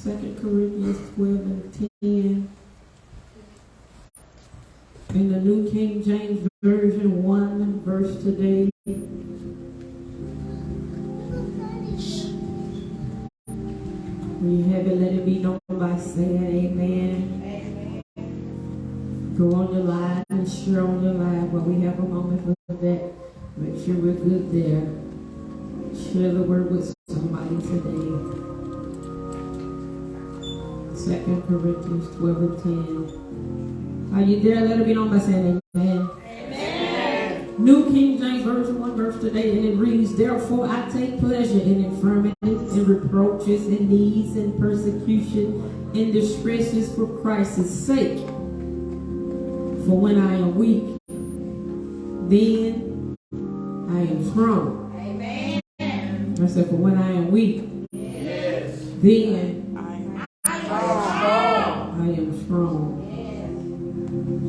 2 Corinthians 12 and 10. In the New King James Version, 1 verse today. When you have it, let it be known by saying amen. Go on your live and share on your live while we have a moment for that. Make sure we're good there. Share the word with somebody today. 2 Corinthians 12 and 10. Are you there? Let it be known by saying amen. Amen. New King James Version, 1 verse today, and it reads, therefore I take pleasure in infirmities, in reproaches, in needs, in persecution, in distresses for Christ's sake. For when I am weak, then I am strong. Amen. I said, for when I am weak, yes, then I am strong.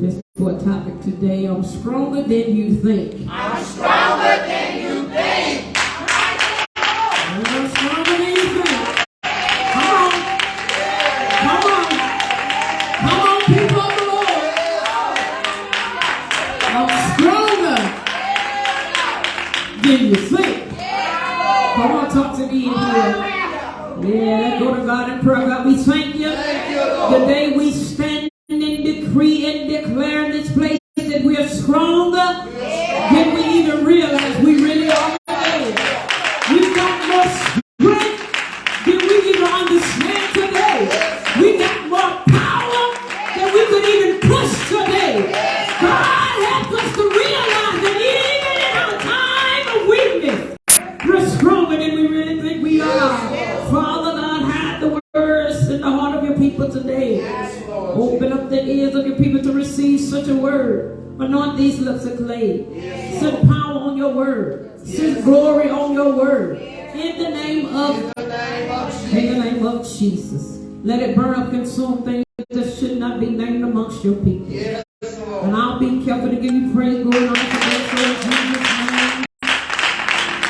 Just for a topic today, I'm stronger than you think. I'm stronger than you think. I'm stronger than you think. Come on. Come on. Come on, people of the Lord. I'm stronger than you think. Come on, talk to me in here. Yeah, let's go to God in prayer. God, we thank you. Today we stand and decree and declare in this place that we are stronger than we even realize we really are today. We've got more strength than we even understand today. We got more power than we could even push today. God help us to realize that even in our time of weakness, we're stronger than we really think we are. Father God, hide the words in the heart of your people today. Open up the ears of your people to receive such a word. Anoint these lips of clay. Send power on your word. Send glory on your word. In the name of Jesus. Let it burn up, consume things that should not be named amongst your people. And I'll be careful to give you praise, glory, and honor for this in Jesus' name.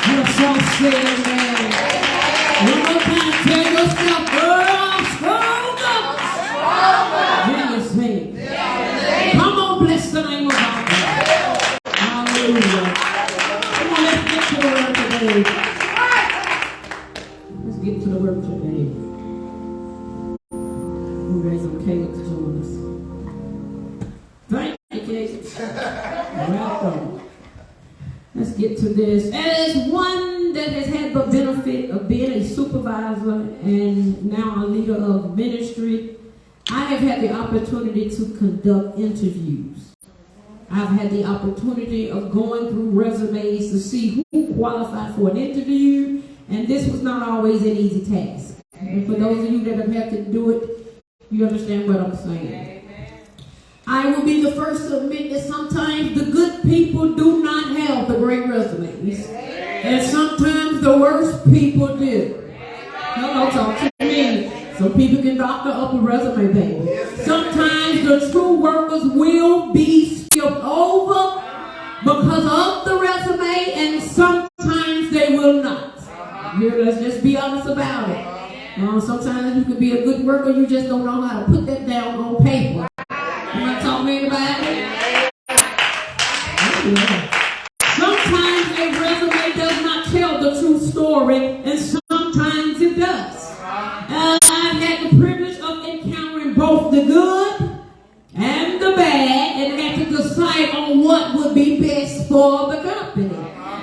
Let us all say amen. One more time, tell yourself, girl, I'm stronger. Come on, bless the name of our God. Hallelujah. Come on, let's get to the word today. Let's get to the word today. We raise up Caleb to join us. Thank you, Caleb. Welcome. Let's get to this. As one that has had the benefit of being a supervisor and now a leader of ministry, I have had the opportunity to conduct interviews. I've had the opportunity of going through resumes to see who qualified for an interview, and this was not always an easy task. And for those of you that have had to do it, you understand what I'm saying. I will be the first to admit that sometimes the good people do not have the great resumes, and sometimes the worst people do. Hello, talk to me. So people can doctor up a resume, baby. Sometimes the true workers will be skipped over because of the resume, and sometimes they will not. Here, let's just be honest about it. Sometimes you can be a good worker, you just don't know how to put that down on paper. You want to talk to me about it? Sometimes a resume does not tell the true story, and sometimes it does. I've had the privilege of encountering both the good and the bad, and had to decide on what would be best for the company.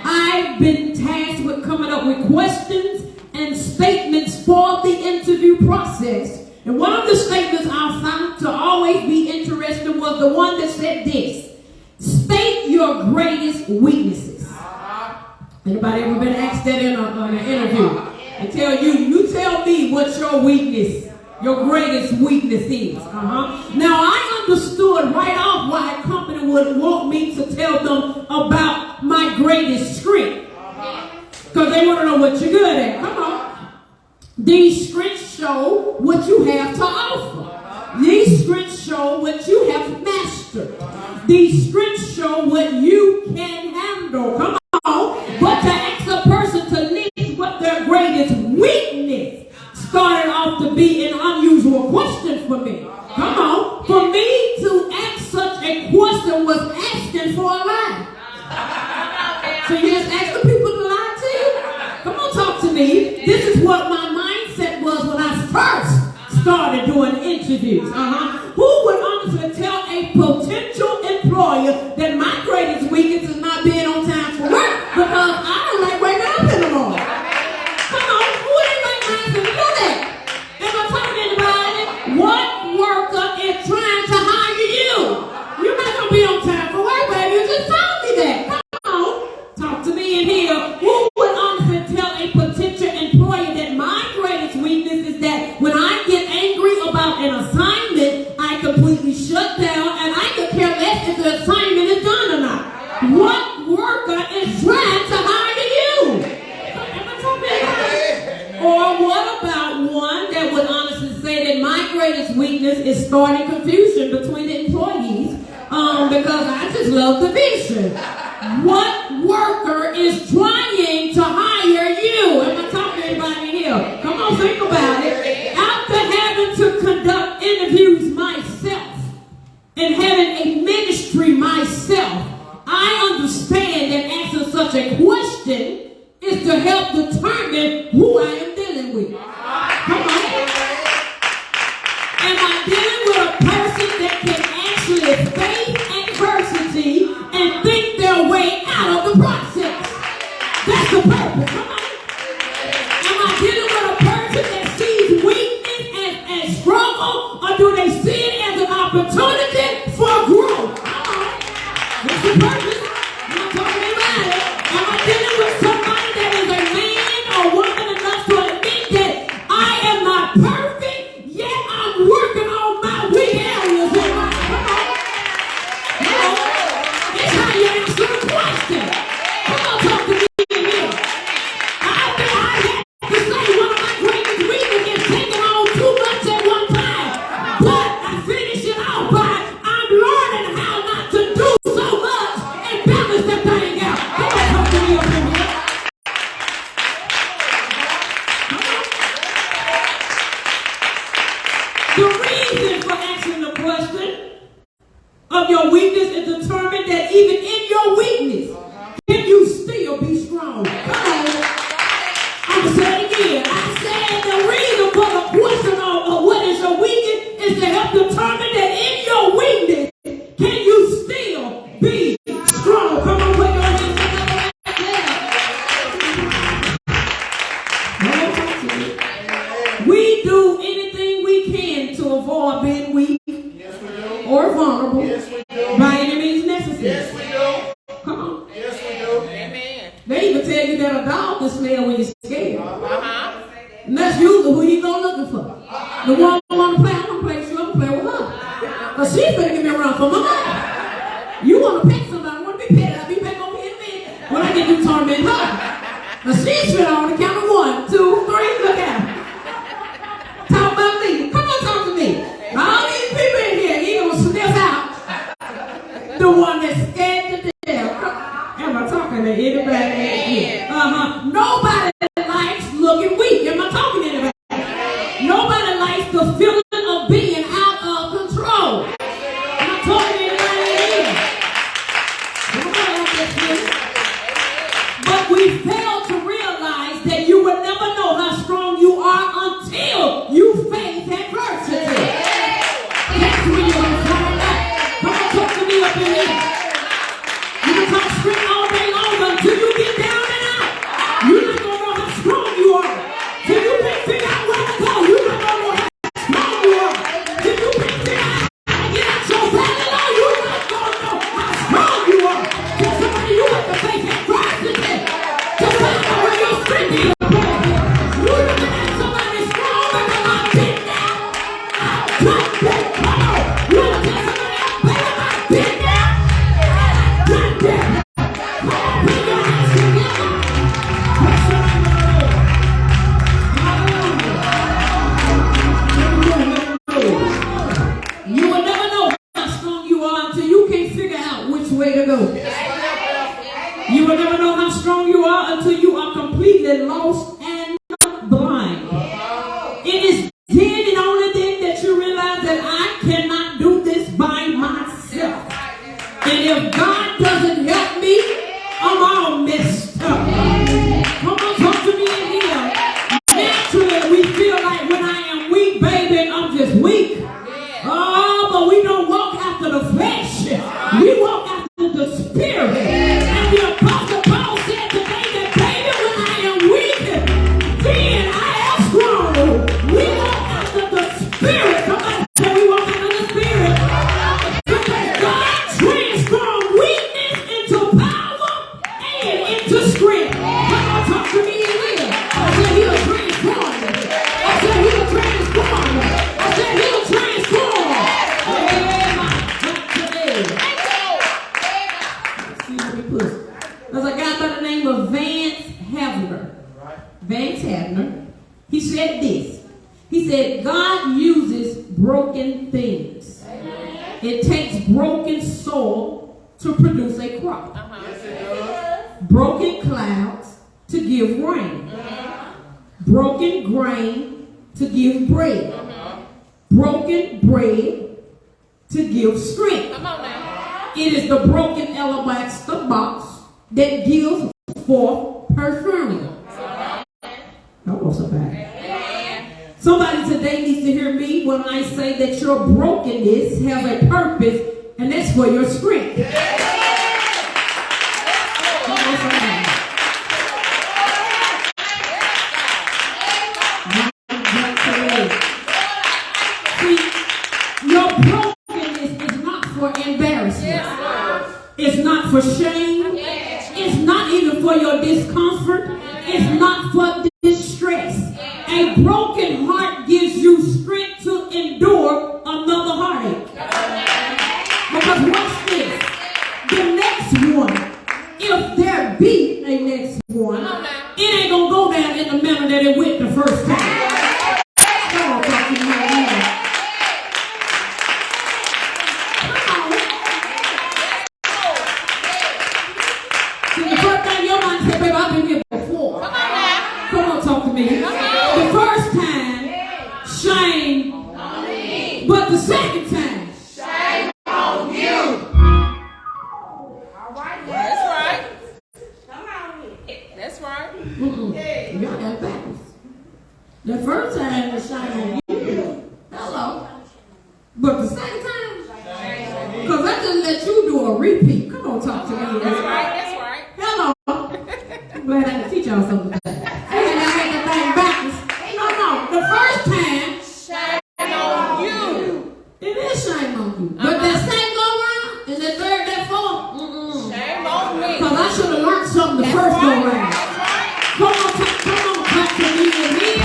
I've been tasked with coming up with questions and statements for the interview process. And one of the statements I found to always be interesting was the one that said this: state your greatest weaknesses. Anybody ever been asked that in an interview? And tell you tell me what your weakness, your greatest weakness is. Now, I understood right off why a company would want me to tell them about my greatest strength. Because they want to know what you're good at. Come on. These strengths show what you have to offer. These strengths show what you have mastered. These strengths show what you can handle. Come on. But to ask a person to list what their greatest weakness started off to be in question for me. Come on. For me to ask such a question was asking for a lie. So you just ask the people to lie to you? Come on, talk to me. This is what my mindset was when I first started doing interviews. Who would honestly tell a potential employer that my greatest weakness is not being on time for work because I don't like waking up in the morning? Come on, who ain't like mine to do that? Am I talking to anybody? What worker is trying to hire you? You're not going to be on time for work, baby. You just told me that. Come on, talk to me in here. Who would honestly tell a potential employer that my greatest weakness is that when I get angry about an assignment, I completely shut down and I could care less if the assignment is done or not? What worker is trying to hire you? Am I talking about? Or what about one that would honestly say that my greatest weakness is starting confusion between the employees because I just love the vision? What worker is trying to hire you? Am I talking to anybody here? Come on, think about it. After having to conduct interviews myself and having a ministry myself, I understand that answering such a question is to help determine who I am dealing with. Come on. Am I dealing with a person that can actually face adversity and think their way out of the process? That's the purpose. Come on. Am I dealing with a person that sees weakness as struggle, or do they see it as an opportunity for growth? Come on. That's the purpose. I'm not talking about it. Am I dealing with somebody that is a man or woman enough to admit that I am not perfect, yet I'm working on my weak areas in life? Come on. It's how you answer the question. Come on, talk to me in here. I had to say one of my greatest weaknesses is taking on too much at one time. But I finish it out by I'm learning how not to do so much and balance that thing out. Come on, talk to me up in here. The reason for asking the question of your weakness is determined that even in your weakness, can you still be strong? Come on. I'm going to say it again. I said the reason for the question of what is your weakness is to help determine that in your weakness, can you still be strong? Come on, put your hands together right there. We do anything we can to avoid being weak or vulnerable by any means necessary. Yes, we do. Come on. Yes, we do. Amen. They even tell you that a dog can smell when you're scared. And that's usually who you go looking for. The one who want to play, I'm going to play with you, I'm going to play with her. Because she's finna give me a run for my money. You want to pet somebody, I want to be petted, I'll be back over here in a minute when I get you torment her. Now she's finna on the count of 1, 2, 3, look at her. Talk about me. Come on, talk to me. All these people in here, he going to sniff out the one that's scared to death. Am I talking to anybody? Nobody likes looking weak. Am I talking to anybody? Nobody likes the feeling of being out of control. Am I talking to anybody here? Nobody likes that feeling. But we fail to realize that you will never know how strong you are until you face adversity. That's when you're going to find out. Come on, talk to me up in here. You can talk straight all day long until you get down and out. You're not going to know how strong you are. Till you can figure out where to go. You're not going to know how strong you are. Till you can figure out how to get out your valley low. You're not going to know how strong you are. Till somebody you have to face adversity. To find out where your strength is. You're looking at somebody strong because I've been there. I've done that. Come on. You're looking at somebody else, baby, I've been there. I've done that. Come on, put your hands together. Press your name on the Lord. Hallelujah. You will never know how strong you are until you can't figure out which way to go. You will never know how strong you are until you are completely lost and blind. It is then and only then that you realize God uses broken things. It takes broken soil to produce a crop. Yes, it does. Broken clouds to give rain. Broken grain to give bread. Broken bread to give strength. Come on now. It is the broken alabaster box that gives forth perfume. Hello, somebody. Somebody today needs to hear me when I say that your brokenness has a purpose, and that's for your strength. Come on, somebody. See, your brokenness is not for embarrassment. It's not for shame. It's not even for your discomfort. It's not for distress. A broken heart gives you strength to endure another heartache. Because watch this. The next one, if there be a next one, it ain't going to go down in the manner that it went the first time. Come on, talk to me right here. Come on. See, the first thing your mind said, baby, I've been here before. Come on, talk to me. The first time, shame. But the second time, Shame on you. All right. That's right. Come on. That's right. you got that backwards. The first time was shame on you. Hello. But the second time, because I just let you do a repeat. Come on, talk to me. That's right. That's right. Hello. I'm glad I can teach y'all something today. I had the thing backwards. No. The first time, Shame on you. it is shame on you. But that second go round, is that third, that fourth? Shame on me. Because I should have learned something the first go round. Come on, talk to me in here.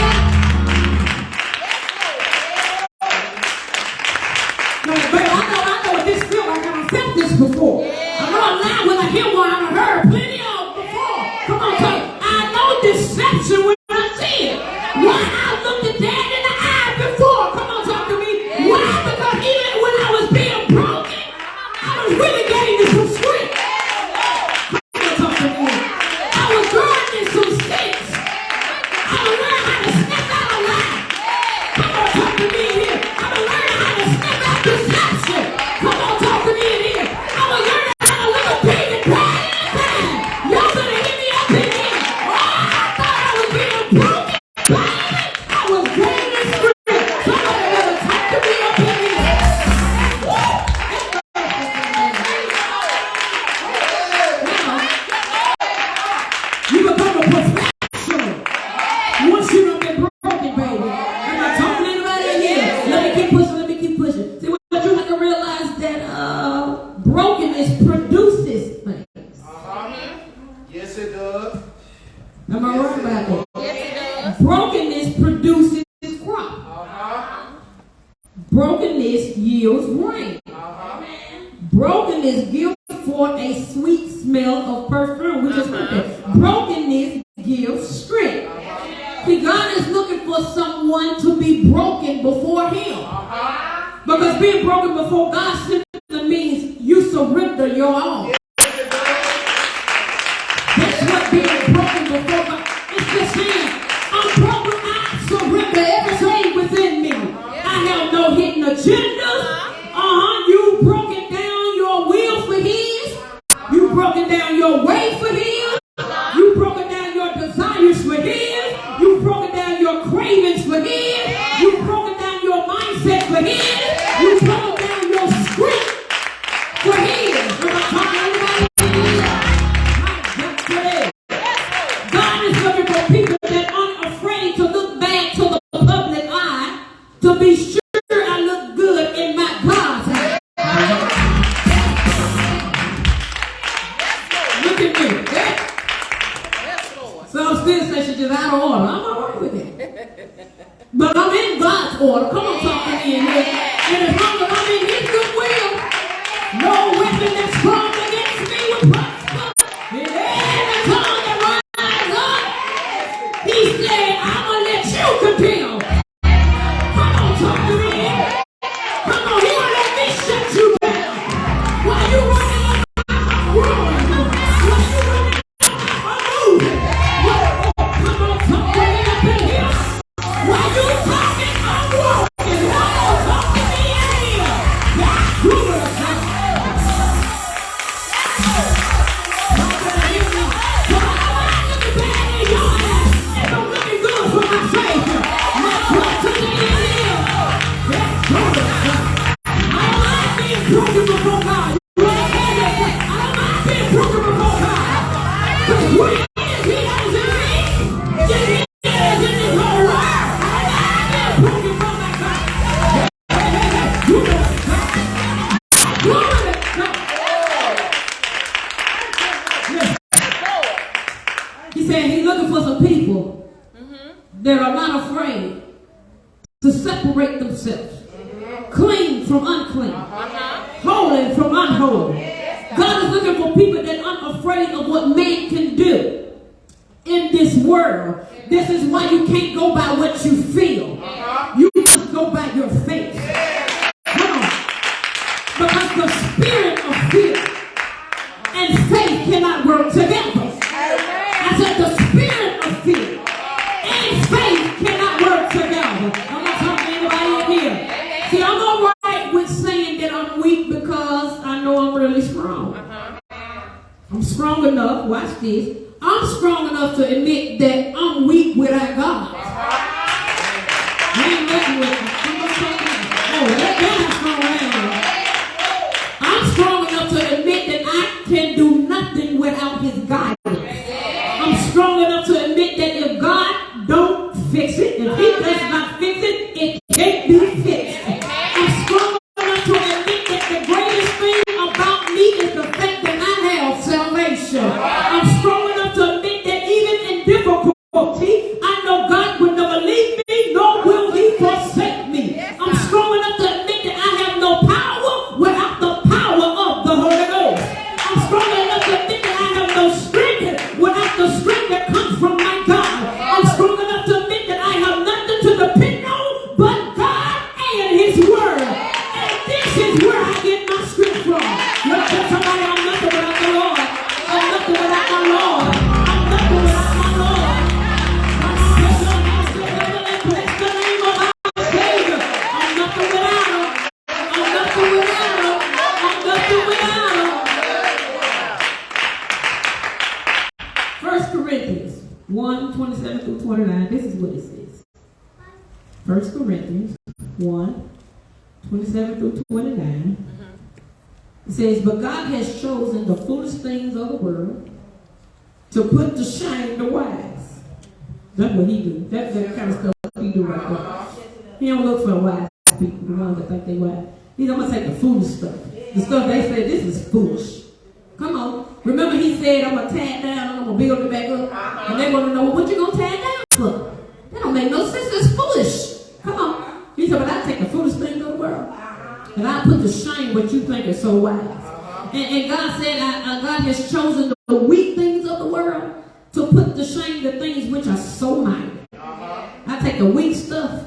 Baby, I know what this feels like. I've felt this before. I know now when I hear one, I've heard plenty of before. Come on, talk. I know deception when I see it. Why I looked at dad in the eye before. Come on, talk to me. Why? Because even when I was being broken, I was really getting to some strength. Come on, talk to me. I was growing in some sticks. I was learning how to step out of line. Come on, talk to me in here. I was learning how to step out deception. Come on, talk to me in here. I was learning how to look a big and bad anytime. Y'all better hit me up in here. Oh, I thought I was being broken. I was gaining strength. Somebody better talk to me up in here. You become a professional once you don't get broken, baby. Am I talking to anybody in here? Let me keep pushing. See, what you have to realize that brokenness produces things. Yes, it does. Am I right about that? Yes, it does. Brokenness produces crop. Brokenness yields rain. Brokenness gives forth a sweet smell of perfume, which is okay. Brokenness gives strength. See, God is looking for someone to be broken before Him. Because being broken before God simply means you surrender your all. That's what being broken before God. It's just saying, I'm broken. I surrender everything within me. I have no hidden agendas. You broken down your will for His. You broken down your way for His. You broken down your desires for His. You broken down your cravings for His. You broken down your mindset for His. You broken down your script for His. Am I talking to anybody? God is looking for people that aren't afraid to look back to the public eye to be sure I look good in my God's eye. Look at me. Yeah? Some still say she's just out of order. I'm all right with it. But I'm in God's order. Come on, talk to me in here. And as long as I'm in His goodwill, no weapon that's formed against me will prosper. And every tongue that rises up, He said, I'm going to let you condemn. Come on, separate themselves. Clean from unclean. Holy from unholy. God is looking for people that aren't afraid of what man can do in this world. This is why you can't go by what you feel. You must go by your faith. Come on. Because the spirit of fear and faith cannot work together. I said the spirit of fear and faith cannot work together. I'm not talking to anybody in here. See, I'm all right with saying that I'm weak because I know I'm really strong. I'm strong enough, watch this, I'm strong enough to admit that I'm weak without God. I ain't messing with you. I'm strong enough to admit that I can do nothing without his guidance. I'm strong enough to admit that if God don't fix it, if he does not fix it, it can't be fixed. I'm strong enough to admit that the greatest thing about me is the fact that I have salvation. I'm strong enough to admit that even in difficulty, I know God will never leave me, nor will he forsake me. I'm strong enough to admit that I have no power without the power of the Holy Ghost. I'm strong enough to admit that I have no strength without the strength that comes from my God. I'm strong enough to admit that I have nothing to depend on but God and his word. And this is where I get my strength from. You tell somebody I'm nothing without the Lord. I'm nothing without my Lord. I'm nothing without my Lord. Bless the name of our Savior. I'm nothing without him. I'm nothing without him. I'm nothing without him. 1 Corinthians 1:27 through 29. This is what it says. 1 Corinthians 1:27 through 29. It says, but God has chosen the foolish things of the world to put to shame the wise. That's what he do. That's the kind of stuff he do right there. He don't look for wise people, the ones that think they wise. He's going to take the foolish stuff. The stuff they say, this is foolish. Come on. Remember he said, I'm going to tear it down and I'm going to build it back up. And they want to know, what you going to tear it down for? That don't make no sense. That's foolish. Come on. He said, but I take the foolish things of the world. And I put to shame what you think is so wise. And God said, God has chosen the weak things of the world to put to shame the things which are so mighty. I take the weak stuff.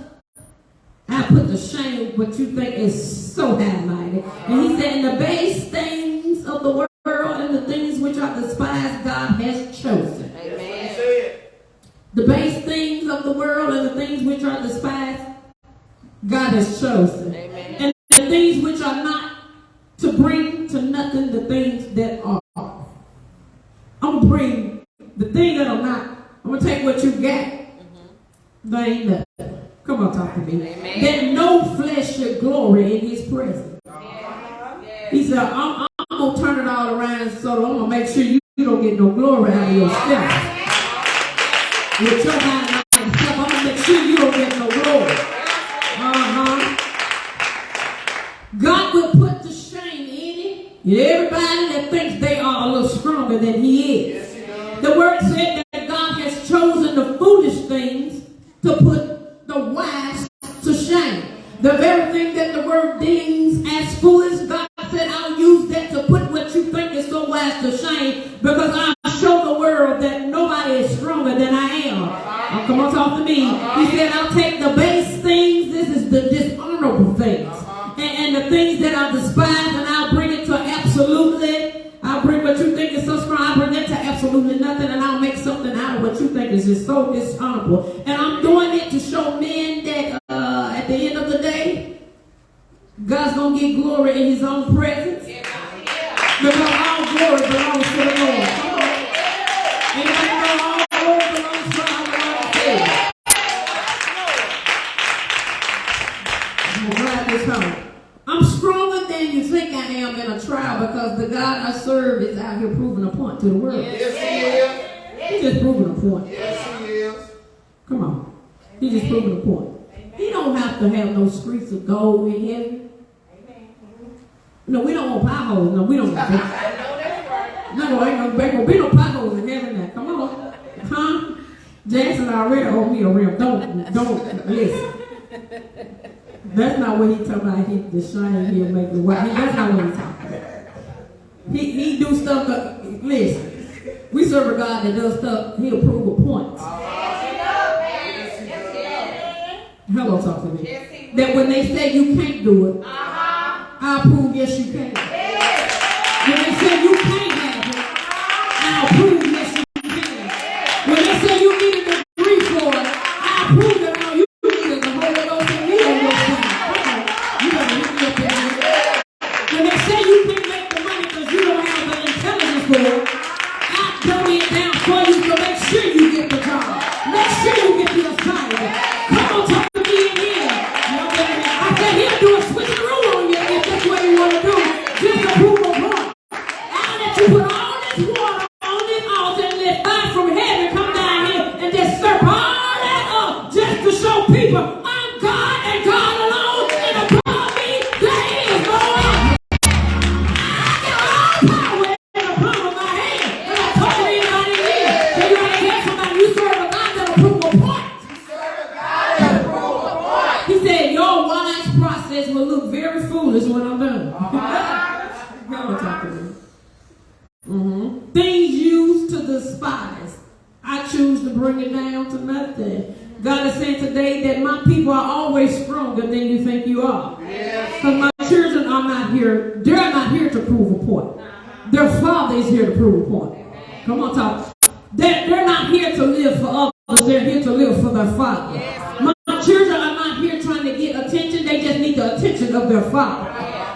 I put to shame what you think is so high mighty. And he said, in the base things of the world and the things which are despised, God has chosen. Amen. The base things of the world and the things which are despised, God has chosen. Amen. And the things which are not, to bring to nothing the things that are. I'm going to bring the things that are not. I'm going to take what you got. They ain't nothing. Come on, talk to me. Amen. That no flesh should glory in his presence. He said, I'm going to turn it all around so that I'm going to make sure you don't get no glory out of yourself. With your mind and stuff, I'm going to make sure you don't get no glory. God will put to shame everybody that thinks they are a little stronger than he is. Yes, he does. The word said that God has chosen the foolish things to put the wise to shame. The very thing that the word deems as foolish, God said, I'll use that to put what you think is so wise to shame, because I'll show the world that nobody is stronger than I am. Oh, come on, talk to me. He said, I'll take the base things, this is the dishonorable things, and the things that are despised, and I'll bring it to absolutely. I'll bring what you think is so strong, I'll bring it to absolutely nothing, and I'll make something out of what you think is just so dishonorable. And I'm doing it to show men that at the end of the day, God's going to get glory in his own presence. Because all glory belongs to the Lord. Come on. Anybody know all glory belongs to our Lord? I'm going to drive this home. I'm stronger than you think I am in a trial, because the God I serve is out here proving a point to the world. Yes, he is. He's just proving a point. Yes, he is. Come on. He's just proving a point. He don't have to have no streets of gold in heaven. No, we don't want potholes. No, we don't want that. No, ain't gonna be no potholes in heaven now. Come on. Huh? Jackson already owed me a rim. Don't listen. That's not what he talking about. He the shine he'll make the white. That's not what he talking about. He do stuff. Listen, we serve a God that does stuff. He'll prove a point. Hello, talk to me. That when they say you can't do it, I'll prove yes you can. When they say you can't have it, I'll prove yes you can. When they say you need a degree for it, I'll prove that all you need is the Holy Ghost and me on your side. You better hit me up in here. When they say you can't make the money because you don't have the intelligence for it, I'll dummy it down for you to make sure you get the job. Make sure you get the assignment. Come on, talk to me in here. I said he'll do a switcheroo on you if that's what you want to do. Just to prove a point. I'll let you put all this water on this altar and let fire from heaven come down here and just stir all that up just to show people I'm God and God alone, and above me there is no other. I got all power in the palm of my hand, and I told anybody here. So you gotta tell somebody you serve a God that'll prove a point. He said your wise process will look very foolish when I'm done. Y'all talking to me. Things used to despise, I choose to bring it down to nothing. God is saying today that my people are always stronger than you think you are. Because my children are not here. They're not here to prove a point. Their Father is here to prove a point. Come on, talk. They're not here to live for others. They're here to live for their Father. My children are not here trying to get attention. They just need the attention of their Father.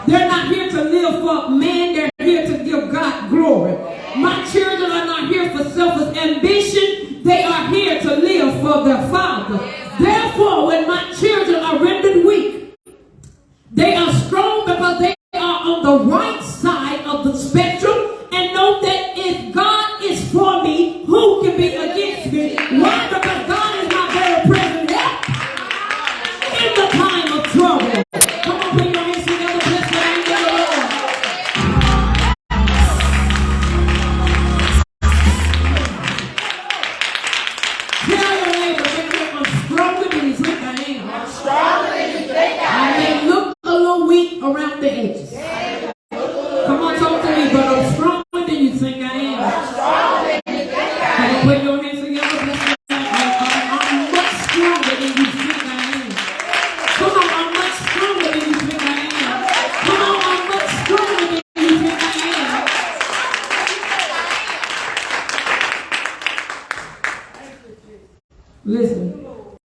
They're not here to live for man. They're here to give God glory. My children are not here for selfish ambition. They are here to live for their Father. Therefore,